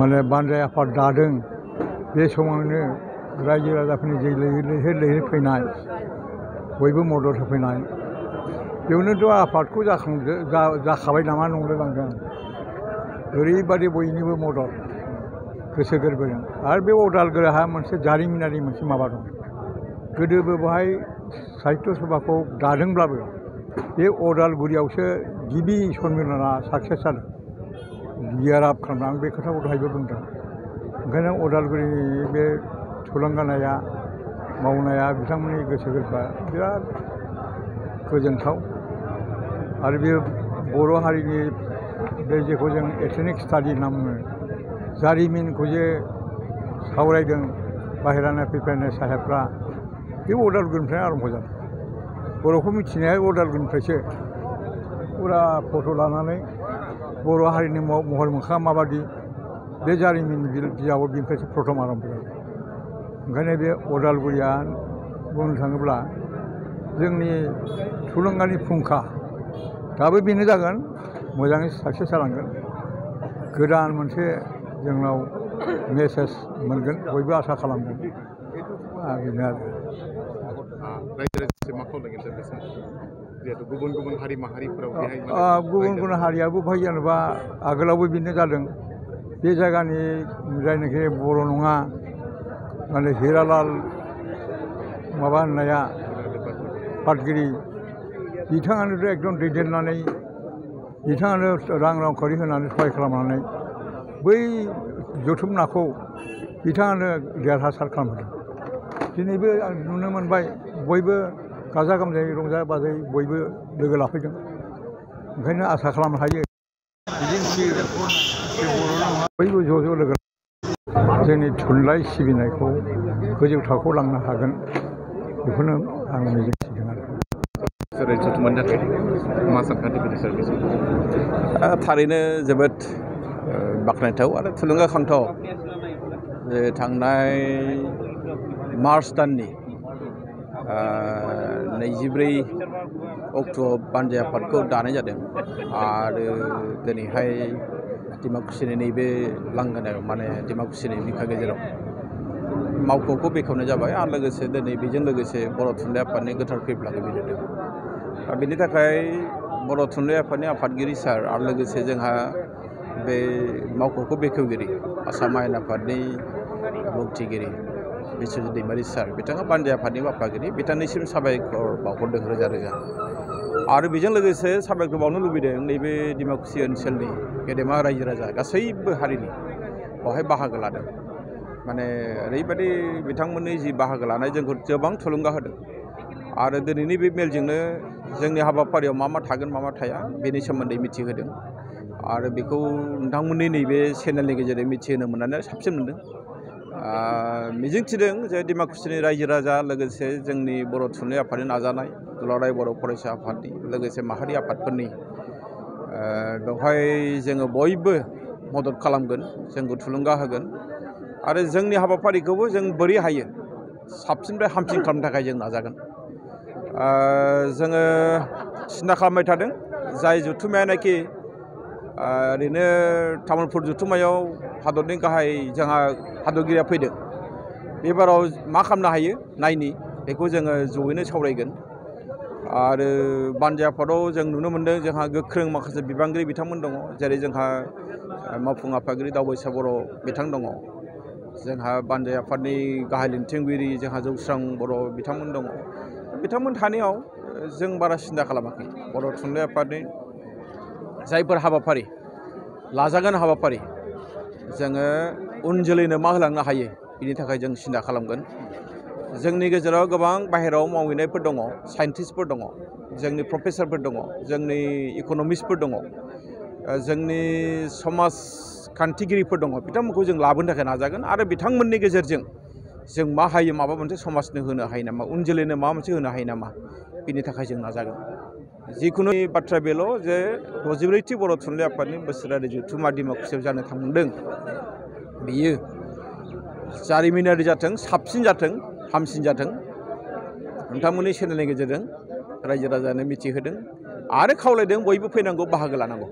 माने बानजाय आफाद दादों बे समावनो रायजो राजाफोरनि जे लैहोर लैहोर फैनाय बयबो मदद होफैनाय बेयावनोथ' आफादखौ जाखाबाय नामा नंलायलांदों ओरैबादि बयनिबो मदद गोसो गोरबोजों आरो बे अदालगुरिहा मोनसे जारिमिनारि मोनसे माबा दं गोदोबो बेवहाय साहित्य सभाखौ दादोंब्लाबो बे अदालगुरियावसो गिबि सम्मेलना साक्सेस जादों बियाराब खालामदों आं बे खोथाखौ दहायबो बुंदों ओंखायनो अदालगुरिनि बे थुलुंगानाया मावनाया बिथांमोननि गोसो गोरबोआ बिराद गोजोनथाव आरो बे बर' हारिनि बे जेखौ जों एथनिक स्टाडि होनना बुङो जारिमिनखौ जे सावरायदों बाहेरानिफ्राय फैफैनाय साहेबफ्रा बे अदालगुरिनिफ्राय आरम्भ जादों बर'खौ मिथिनाया अदालगुरिनिफ्रायसो फुरा फट' लानानै बर' हारिनि महर मोखाङा माबादि बे जारिमिन बिजाबाव बिनिफ्रायसो प्रथम आरम्भ जादों ओंखायनो बे अदालगुरिया बुंनो थाङोब्ला जोंनि थुलुंगानि फुंखा दाबो बेनो जागोन मोजाङै साक्सेस जालांगोन गोदान मोनसे जोंनाव मेसेज मोनगोन बयबो आसा खालामदों बेनो आरो गुबुन गुबुन हारि माहारिफोराव गुबुन गुबुन हारियाबो बेवहाय जेनेबा आगोलावबो बेनो जादों बे जायगानि जायनाखि बर' नङा माने हिरालाल माबा होननाया पाटगिरि बिथाङानोथ' एकदम दैदेननानै बिथाङानो रांखावरि होनानै सहाय खालामनानै बै जथुम बिथाङानो देरहासार खालामदों दिनैबो आं नुनो मोनबाय बयबो गाजा गोमजायै रंजा बाजायै बयबो लोगो लाफैदों ओंखायनो आसा खालामनो हायो बयबो ज' ज' लोगो जोंनि थुनलाइ सिबिनायखौ गोजौ थाखोआव लांनो हागोन बेखौनो आं मिजिंथिदों आरो थारैनो जोबोद बाख्नायथाव आरो थुलुंगाखांथाव जे थांनाय मार्च दाननि 24 अक्ट'आव बानजाय आफादखौ दानाय जादों आरो दिनैहाय डिमाकुसिनि नैबे लांगोनायाव माने डिमाकुसिनि बिखा गेजेराव मावख'खौ बेखेवनाय जाबाय आरो लोगोसे दिनै बेजों लोगोसे बर' थुनलाइ आफादनि गोथार खैफोरखौ बिलिरदों बेनि थाखाय बर' थुनलाइ आफादनि आफादगिरि सार आरो लोगोसे जोंहा बे मावख'खौ बेखेवगिरि आसाम आयेन आफादनि बुंथिगिरि बिस्वजित दैमारि सार बिथाङा बानजाय आफादनि बाफागिरि बिथांनिसिम साबायखर बावहरदों रोजा रोजा आरो बेजों लोगोसे साबायखर बावनो लुबैदों नैबे डिमाकुसि ओनसोलनि गेदेमा रायजो राजा गासैबो हारिनि बेवहाय बाहागो लादों माने ओरैबायदि बिथांमोननि जि बाहागो लानाय जोंखौ गोबां थुलुंगा होदों आरो दिनैनि बे मेलजोंनो जोंनि हाबाफारियाव मा मा थागोन मा मा थाया बेनि सोमोन्दै मिथिहोदों आरो बेखौ नोंथांमोननि नैबे चेनेलनि गेजेरजों मिथिहोनो मोननानै साबसिन मोनदों मिजिंथिदों जे डिमाकुसिनि रायजो राजा लोगोसे जोंनि बर' थुनलाइ आफादनि नाजानाय दुलाराय बर' फरायसा आफादनि लोगोसे माहारि आफादफोरनि बेवहाय जोङो बयबो मदद खालामगोन जोंखौ थुलुंगा होगोन आरो जोंनि हाबाफारिखौबो जों बोरै हायो साबसिननिफ्राय हामसिन खालामनो थाखाय जों नाजागोन जोङो सिन्था खालामबाय थादों जाय जथुम्मायानोखि ओरैनो तामुलपुर जथुम्मायाव हादरनि गाहाय जोंहा हादरगिरिया फैदों बेबाराव मा खालामनो हायो नायनि बेखौ जोङो जयैनो सावरायगोन आरो बानजाय आफादाव जों नुनो मोन्दों जोंहा गोख्रों माखासे बिबानगिरि बिथांमोन दङ जेरै जोंहा मावफुं आफादगिरि दावबायसा बर' बिथां दङ जोंहा बानजाय आफादनि गाहाय लिरथुमगिरि जोंहा जौस्रां बर' बिथांमोन दङ बिथांमोन थानायाव जों बारा सिन्था खालामाखै बर' थुनलाइ आफादनि जायफोर हाबाफारि लाजागोन हाबाफारि जोङो उन जोलैनो मा होलांनो हायो बिनि थाखाय जों सिन्था खालामगोन जोंनि गेजेराव गोबां बाहेरायाव मावहैनायफोर दङ साइन्टिस्टफोर दङ जोंनि प्रफेसारफोर दङ जोंनि इक'नमिस्टफोर दङ जोंनि समाजखान्थिगिरिफोर दङ बिथांमोनखौ जों लाबोनो थाखाय नाजागोन आरो बिथांमोननि गेजेरजों जों मा हायो माबा मोनसे समाजनो होनो हायो नामा उन जोलैनो माबा मोनसे होनो हायो नामा बिनि थाखाय जों नाजागोन जिखुनु बाथ्रा बेल' जे 64थि बर' थुनलाइ आफादनि बोसोरारि जथुम्मा डिमाकुसियाव जानो थांदों बियो जारिमिनारि जाथों साबसिन जाथों हामसिन जाथों नोंथांमोननि चेनेलनि गेजेरजों रायजो राजानो मिथिहोदों आरो खावलायदों बयबो फैनांगौ बाहागो लानांगौ